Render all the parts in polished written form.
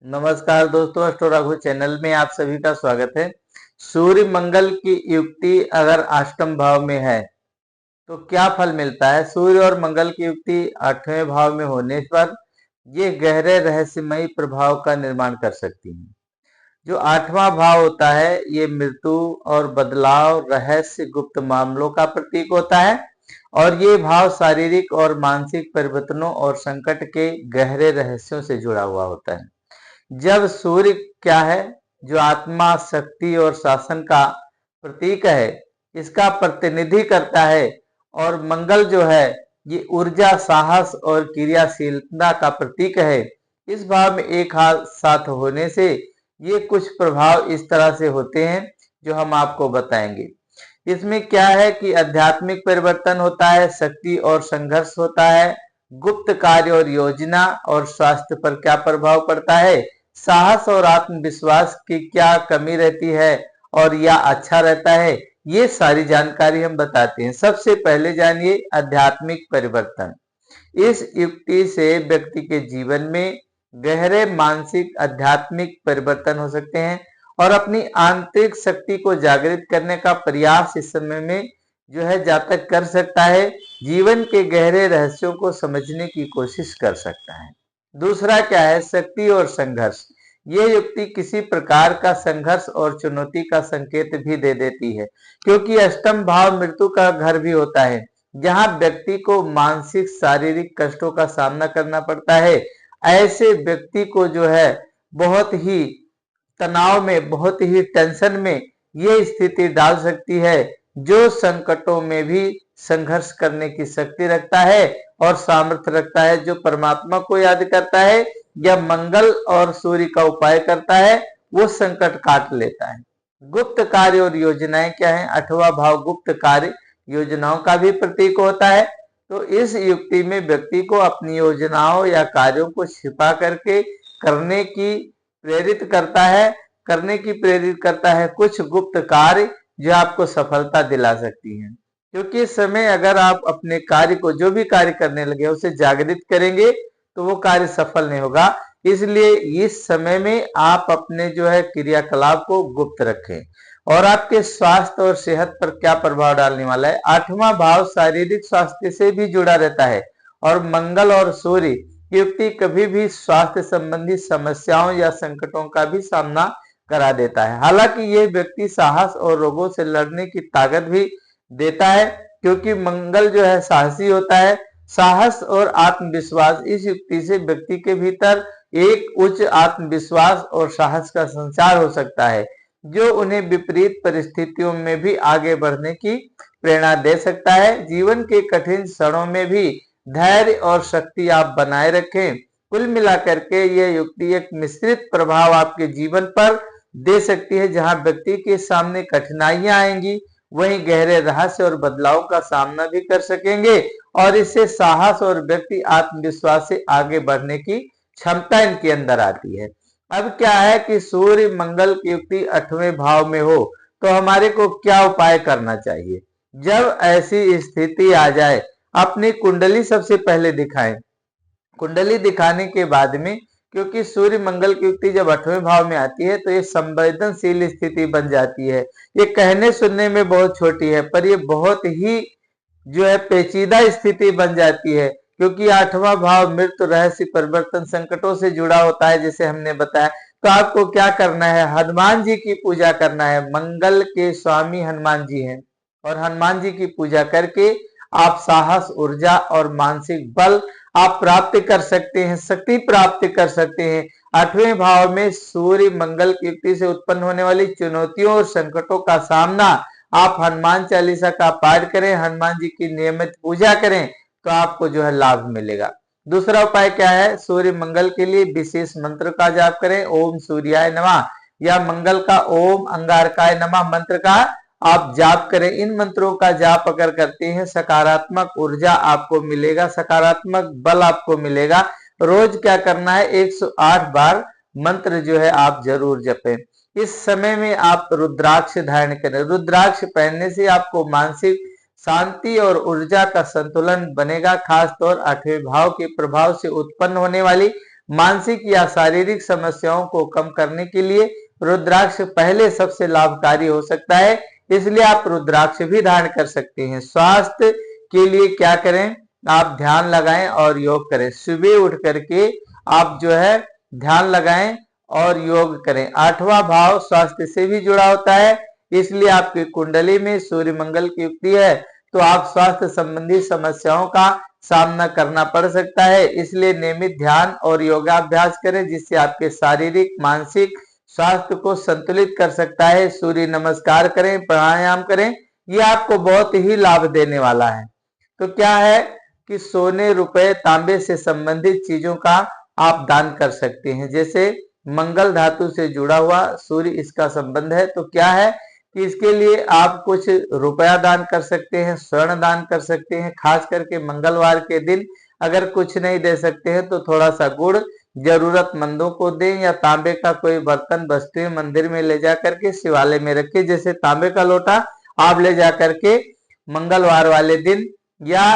नमस्कार दोस्तों, astro Raghu channel में आप सभी का स्वागत है। सूर्य मंगल की युक्ति अगर अष्टम भाव में है तो क्या फल मिलता है। सूर्य और मंगल की युक्ति 8वें भाव में होने पर ये गहरे रहस्यमयी प्रभाव का निर्माण कर सकती है। जो 8वां भाव होता है ये मृत्यु और बदलाव, रहस्य, गुप्त मामलों का प्रतीक होता है और ये भाव शारीरिक और मानसिक परिवर्तनों और संकट के गहरे रहस्यों से जुड़ा हुआ होता है। जब सूर्य क्या है, जो आत्मा, शक्ति और शासन का प्रतीक है, इसका प्रतिनिधि करता है, और मंगल जो है ये ऊर्जा, साहस और क्रियाशीलता का प्रतीक है। इस भाव में एक हाथ साथ होने से ये कुछ प्रभाव इस तरह से होते हैं जो हम आपको बताएंगे। इसमें क्या है कि आध्यात्मिक परिवर्तन होता है, शक्ति और संघर्ष होता है, गुप्त कार्य और योजना, और स्वास्थ्य पर क्या प्रभाव पड़ता है, साहस और आत्मविश्वास की क्या कमी रहती है और या अच्छा रहता है, ये सारी जानकारी हम बताते हैं। सबसे पहले जानिए आध्यात्मिक परिवर्तन। इस युक्ति से व्यक्ति के जीवन में गहरे मानसिक आध्यात्मिक परिवर्तन हो सकते हैं और अपनी आंतरिक शक्ति को जागृत करने का प्रयास इस समय में जो है जातक कर सकता है, जीवन के गहरे रहस्यों को समझने की कोशिश कर सकता है। दूसरा क्या है, शक्ति और संघर्ष। ये युक्ति किसी प्रकार का संघर्ष और चुनौती का संकेत भी दे देती है, क्योंकि अष्टम भाव मृत्यु का घर भी होता है, जहां व्यक्ति को मानसिक शारीरिक कष्टों का सामना करना पड़ता है। ऐसे व्यक्ति को जो है बहुत ही तनाव में, बहुत ही टेंशन में ये स्थिति डाल सकती है। जो संकटों में भी संघर्ष करने की शक्ति रखता है और सामर्थ्य रखता है, जो परमात्मा को याद करता है या मंगल और सूर्य का उपाय करता है, वो संकट काट लेता है। गुप्त कार्य और योजनाएं क्या है, 8वां भाव गुप्त कार्य योजनाओं का भी प्रतीक होता है। तो इस युक्ति में व्यक्ति को अपनी योजनाओं या कार्यों को छिपा करके करने की प्रेरित करता है कुछ गुप्त कार्य जो आपको सफलता दिला सकती हैं। क्योंकि इस समय अगर आप अपने कार्य को, जो भी कार्य करने लगे, उसे जागृत करेंगे तो वो कार्य सफल नहीं होगा। इसलिए इस समय में आप अपने जो है क्रियाकलाप को गुप्त रखें। और आपके स्वास्थ्य और सेहत पर क्या प्रभाव डालने वाला है, 8वां भाव शारीरिक स्वास्थ्य से भी जुड़ा रहता है और मंगल और सूर्य की युक्ति कभी भी स्वास्थ्य संबंधी समस्याओं या संकटों का भी सामना करा देता है। हालांकि ये व्यक्ति साहस और रोगों से लड़ने की ताकत भी देता है, क्योंकि मंगल जो है साहसी होता है। साहस और आत्मविश्वास, इस युक्ति से व्यक्ति के भीतर एक उच्च आत्मविश्वास और साहस का संचार हो सकता है, जो उन्हें विपरीत परिस्थितियों में भी आगे बढ़ने की प्रेरणा दे सकता है। जीवन के कठिन क्षणों में भी धैर्य और शक्ति आप बनाए रखें। कुल मिलाकर के यह युक्ति एक मिश्रित प्रभाव आपके जीवन पर दे सकती है, जहां व्यक्ति के सामने कठिनाइयां आएंगी, वहीं गहरे रहस्य और बदलाव का सामना भी कर सकेंगे और इससे साहस और व्यक्ति आत्मविश्वास से आगे बढ़ने की क्षमता इनके अंदर आती है। अब क्या है कि सूर्य मंगल की युक्ति 8वें भाव में हो तो हमारे को क्या उपाय करना चाहिए। जब ऐसी स्थिति आ जाए, अपनी कुंडली सबसे पहले दिखाएं। कुंडली दिखाने के बाद में, क्योंकि सूर्य मंगल की युक्ति जब 8वें भाव में आती है तो ये संवेदनशील स्थिति बन जाती है। ये कहने सुनने में बहुत छोटी है, पर ये बहुत ही जो है पेचीदा स्थिति बन जाती है, क्योंकि 8वां भाव मृत्यु, रहस्य, परिवर्तन, संकटों से जुड़ा होता है, जैसे हमने बताया। तो आपको क्या करना है, हनुमान जी की पूजा करना है। मंगल के स्वामी हनुमान जी हैं और हनुमान जी की पूजा करके आप साहस, ऊर्जा और मानसिक बल आप प्राप्त कर सकते हैं, शक्ति प्राप्त कर सकते हैं। 8वें भाव में सूर्य मंगल की युक्ति से उत्पन्न होने वाली चुनौतियों और संकटों का सामना आप हनुमान चालीसा का पाठ करें, हनुमान जी की नियमित पूजा करें, तो आपको जो है लाभ मिलेगा। दूसरा उपाय क्या है, सूर्य मंगल के लिए विशेष मंत्र का जाप करें। ओम सूर्याय नमः या मंगल का ओम अंगारकाय नमः मंत्र का आप जाप करें। इन मंत्रों का जाप अगर करते हैं, सकारात्मक ऊर्जा आपको मिलेगा, सकारात्मक बल आपको मिलेगा। रोज क्या करना है, 108 बार मंत्र जो है आप जरूर जपें। इस समय में आप रुद्राक्ष धारण करें। रुद्राक्ष पहनने से आपको मानसिक शांति और ऊर्जा का संतुलन बनेगा। खासतौर 8वें भाव के प्रभाव से उत्पन्न होने वाली मानसिक या शारीरिक समस्याओं को कम करने के लिए रुद्राक्ष पहले सबसे लाभकारी हो सकता है, इसलिए आप रुद्राक्ष भी धारण कर सकते हैं। स्वास्थ्य के लिए क्या करें, आप ध्यान लगाएं और योग करें। सुबह उठ करके आप जो है ध्यान लगाएं और योग करें। 8वां भाव स्वास्थ्य से भी जुड़ा होता है, इसलिए आपकी कुंडली में सूर्य मंगल की युक्ति है तो आप स्वास्थ्य संबंधी समस्याओं का सामना करना पड़ सकता है। इसलिए नियमित ध्यान और योगाभ्यास करें, जिससे आपके शारीरिक मानसिक स्वास्थ्य को संतुलित कर सकता है। सूर्य नमस्कार करें, प्राणायाम करें, ये आपको बहुत ही लाभ देने वाला है। तो क्या है कि सोने, रुपए, तांबे से संबंधित चीजों का आप दान कर सकते हैं। जैसे मंगल धातु से जुड़ा हुआ सूर्य इसका संबंध है, तो क्या है कि इसके लिए आप कुछ रुपया दान कर सकते हैं, स्वर्ण दान कर सकते हैं। खास करके मंगलवार के दिन अगर कुछ नहीं दे सकते हैं तो थोड़ा सा गुड़ जरूरतमंदों को दें, या तांबे का कोई बर्तन वस्तुएं मंदिर में ले जा करके शिवालय में रखें। जैसे तांबे का लोटा आप ले जा करके मंगलवार वाले दिन या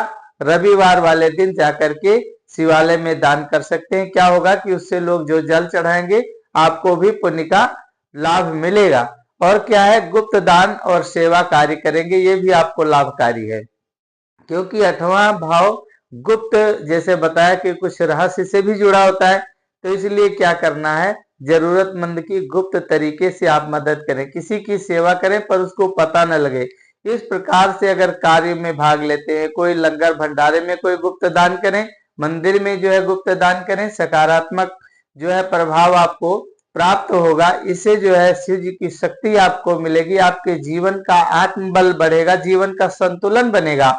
रविवार वाले दिन जाकर के शिवालय में दान कर सकते हैं। क्या होगा कि उससे लोग जो जल चढ़ाएंगे आपको भी पुण्य का लाभ मिलेगा। और क्या है, गुप्त दान और सेवा कार्य करेंगे, ये भी आपको लाभकारी है, क्योंकि 8वां भाव गुप्त जैसे बताया कि कुछ रहस्य से भी जुड़ा होता है। तो इसलिए क्या करना है, जरूरतमंद की गुप्त तरीके से आप मदद करें, किसी की सेवा करें पर उसको पता न लगे। इस प्रकार से अगर कार्य में भाग लेते हैं, कोई लंगर भंडारे में कोई गुप्त दान करें, मंदिर में जो है गुप्त दान करें, सकारात्मक जो है प्रभाव आपको प्राप्त होगा। इससे जो है शिव जी की शक्ति आपको मिलेगी, आपके जीवन का आत्मबल बढ़ेगा, जीवन का संतुलन बनेगा।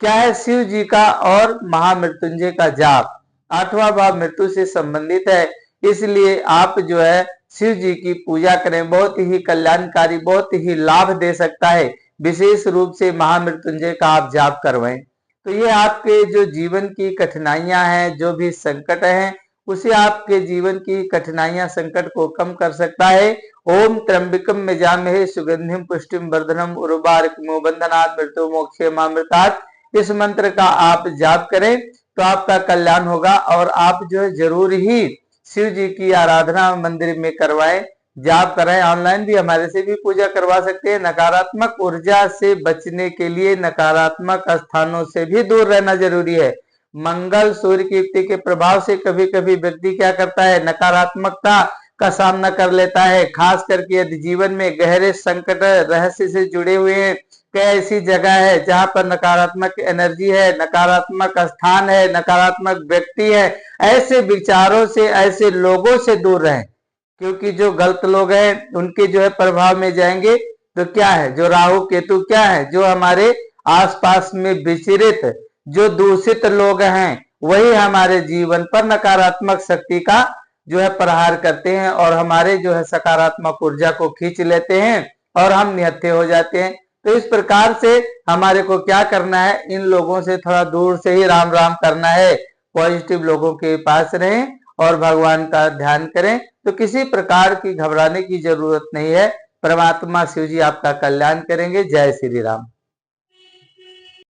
क्या है, शिव जी का और महामृत्युंजय का जाप। 8वां भाव मृत्यु से संबंधित है, इसलिए आप जो है शिव जी की पूजा करें, बहुत ही कल्याणकारी, बहुत ही लाभ दे सकता है। विशेष रूप से महामृत्युंजय का आप जाप करवाएं, तो ये आपके जो जीवन की कठिनाइयां हैं, जो भी संकट हैं, उसे आपके जीवन की कठिनाइयां संकट को कम कर सकता है। ओम त्र्यंबकम यजामहे सुगंधिम पुष्टिम वर्धनम उर्वारुकमिव बंधनात् मृत्युर्मोक्षयमामृतात्, इस मंत्र का आप जाप करें तो आपका कल्याण होगा। और आप जो है जरूर ही शिव जी की आराधना मंदिर में करवाएं, जाप कराएं। ऑनलाइन भी हमारे से भी पूजा करवा सकते हैं। नकारात्मक ऊर्जा से बचने के लिए नकारात्मक स्थानों से भी दूर रहना जरूरी है। मंगल सूर्य की युक्ति के प्रभाव से कभी कभी व्यक्ति क्या करता है, नकारात्मकता का सामना कर लेता है। खास करके यदि जीवन में गहरे संकट रहस्य से जुड़े हुए हैं, क्या ऐसी जगह है जहां पर नकारात्मक एनर्जी है, नकारात्मक स्थान है, नकारात्मक व्यक्ति है, ऐसे विचारों से, ऐसे लोगों से दूर रहें, क्योंकि जो गलत लोग हैं उनके जो है प्रभाव में जाएंगे तो क्या है, जो राहु केतु क्या है, जो हमारे आसपास में विचरित जो दूषित लोग हैं, वही हमारे जीवन पर नकारात्मक शक्ति का जो है प्रहार करते हैं और हमारे जो है सकारात्मक ऊर्जा को खींच लेते हैं और हम निहत्थे हो जाते हैं। तो इस प्रकार से हमारे को क्या करना है, इन लोगों से थोड़ा दूर से ही राम राम करना है, पॉजिटिव लोगों के पास रहें और भगवान का ध्यान करें। तो किसी प्रकार की घबराने की जरूरत नहीं है, परमात्मा शिव जी आपका कल्याण करेंगे। जय श्री राम।